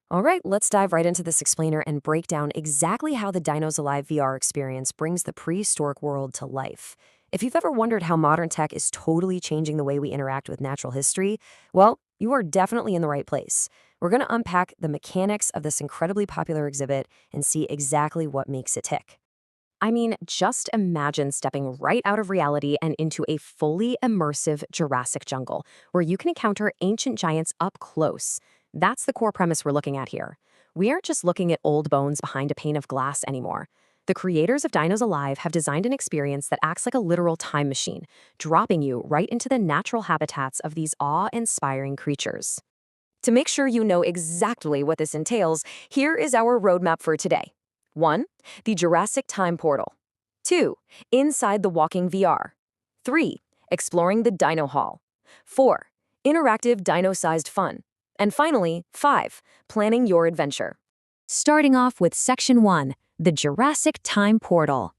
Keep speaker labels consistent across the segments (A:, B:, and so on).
A: All right, let's dive right into this explainer and break down exactly how the Dinos Alive VR experience brings the prehistoric world to life. If you've ever wondered how modern tech is totally changing the way we interact with natural history, well, you are definitely in the right place. We're going to unpack the mechanics of this incredibly popular exhibit and see exactly what makes it tick. I mean, just imagine stepping right out of reality and into a fully immersive Jurassic jungle, where you can encounter ancient giants up close. That's the core premise we're looking at here. We aren't just looking at old bones behind a pane of glass anymore. The creators of Dinos Alive have designed an experience that acts like a literal time machine, dropping you right into the natural habitats of these awe-inspiring creatures. To make sure you know exactly what this entails, here is our roadmap for today. 1. The Jurassic Time Portal. 2. Inside the Walking VR. 3. Exploring the Dino Hall. 4. Interactive dino-sized fun. And finally, 5. Planning your adventure. Starting off with Section 1, the Jurassic Time Portal.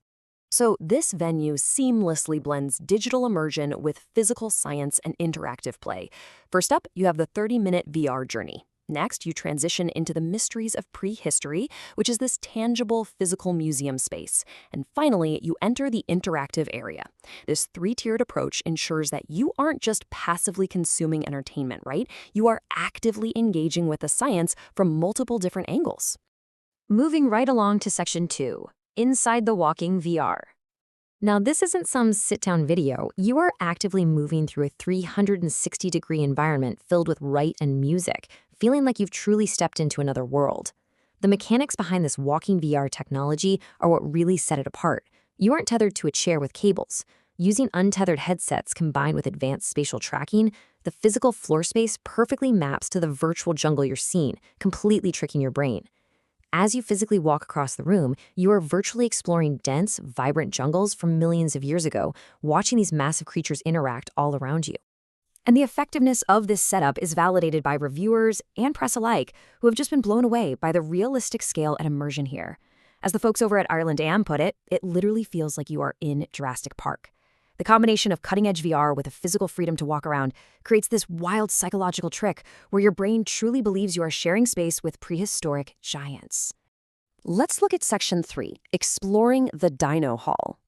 A: So this venue seamlessly blends digital immersion with physical science and interactive play. First up, you have the 30-minute VR journey. Next, you transition into the mysteries of prehistory, which is this tangible physical museum space. And finally, you enter the interactive area. This three-tiered approach ensures that you aren't just passively consuming entertainment, right? You are actively engaging with the science from multiple different angles. Moving right along to Section 2, Inside the Walking VR. Now, this isn't some sit-down video. You are actively moving through a 360-degree environment filled with light and music, feeling like you've truly stepped into another world. The mechanics behind this walking VR technology are what really set it apart. You aren't tethered to a chair with cables. Using untethered headsets combined with advanced spatial tracking, the physical floor space perfectly maps to the virtual jungle you're seeing, completely tricking your brain. As you physically walk across the room, you are virtually exploring dense, vibrant jungles from millions of years ago, watching these massive creatures interact all around you. And the effectiveness of this setup is validated by reviewers and press alike, who have just been blown away by the realistic scale and immersion here. As the folks over at Ireland Am put it, it literally feels like you are in Jurassic Park. The combination of cutting-edge VR with a physical freedom to walk around creates this wild psychological trick where your brain truly believes you are sharing space with prehistoric giants. Let's look at Section 3, Exploring the Dino Hall.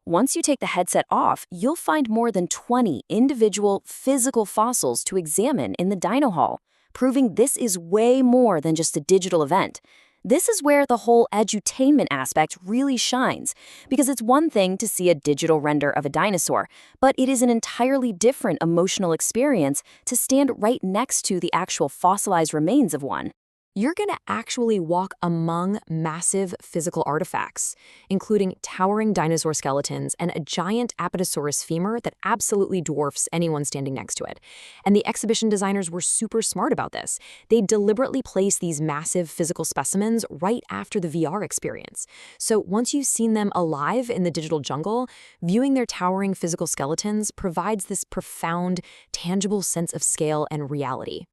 A: Once you take the headset off, you'll find more than 20 individual physical fossils to examine in the Dino Hall, proving this is way more than just a digital event. This is where the whole edutainment aspect really shines, because it's one thing to see a digital render of a dinosaur, but it is an entirely different emotional experience to stand right next to the actual fossilized remains of one. You're going to actually walk among massive physical artifacts, including towering dinosaur skeletons and a giant Apatosaurus femur that absolutely dwarfs anyone standing next to it. And the exhibition designers were super smart about this. They deliberately placed these massive physical specimens right after the VR experience. So once you've seen them alive in the digital jungle, viewing their towering physical skeletons provides this profound, tangible sense of scale and reality.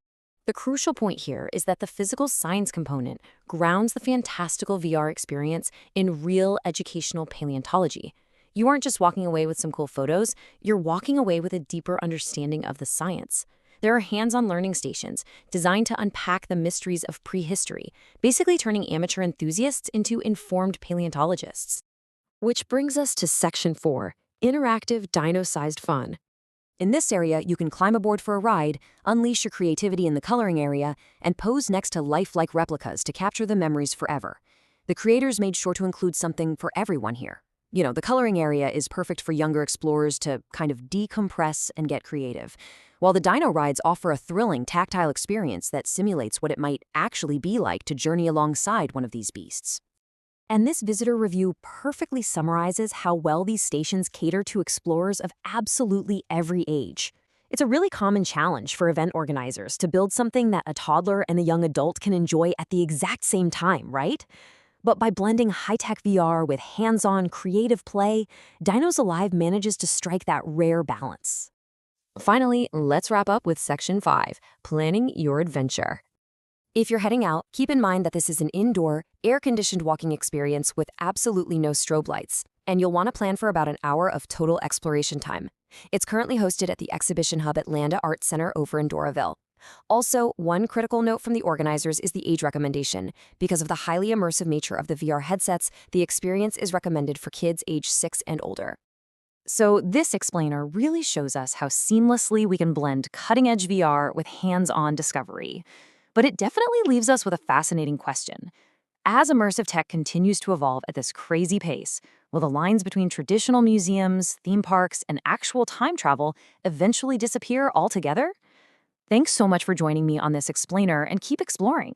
A: The crucial point here is that the physical science component grounds the fantastical VR experience in real educational paleontology. You aren't just walking away with some cool photos, you're walking away with a deeper understanding of the science. There are hands-on learning stations designed to unpack the mysteries of prehistory, basically turning amateur enthusiasts into informed paleontologists. Which brings us to Section 4, Interactive Dino-Sized Fun. In this area, you can climb aboard for a ride, unleash your creativity in the coloring area, and pose next to lifelike replicas to capture the memories forever. The creators made sure to include something for everyone here. You know, the coloring area is perfect for younger explorers to kind of decompress and get creative, while the dino rides offer a thrilling tactile experience that simulates what it might actually be like to journey alongside one of these beasts. And this visitor review perfectly summarizes how well these stations cater to explorers of absolutely every age. It's a really common challenge for event organizers to build something that a toddler and a young adult can enjoy at the exact same time, right? But by blending high-tech VR with hands-on creative play, Dinos Alive manages to strike that rare balance. Finally, let's wrap up with Section 5, Planning Your Adventure. If you're heading out, keep in mind that this is an indoor, air-conditioned walking experience with absolutely no strobe lights, and you'll want to plan for about an hour of total exploration time. It's currently hosted at the Exhibition Hub at Landa Art Center over in Doraville. Also, one critical note from the organizers is the age recommendation. Because of the highly immersive nature of the VR headsets, the experience is recommended for kids age 6 and older.
B: So this explainer really shows us how seamlessly we can blend cutting-edge VR with hands-on discovery. But it definitely leaves us with a fascinating question. As immersive tech continues to evolve at this crazy pace, will the lines between traditional museums, theme parks, and actual time travel eventually disappear altogether? Thanks so much for joining me on this explainer, and keep exploring.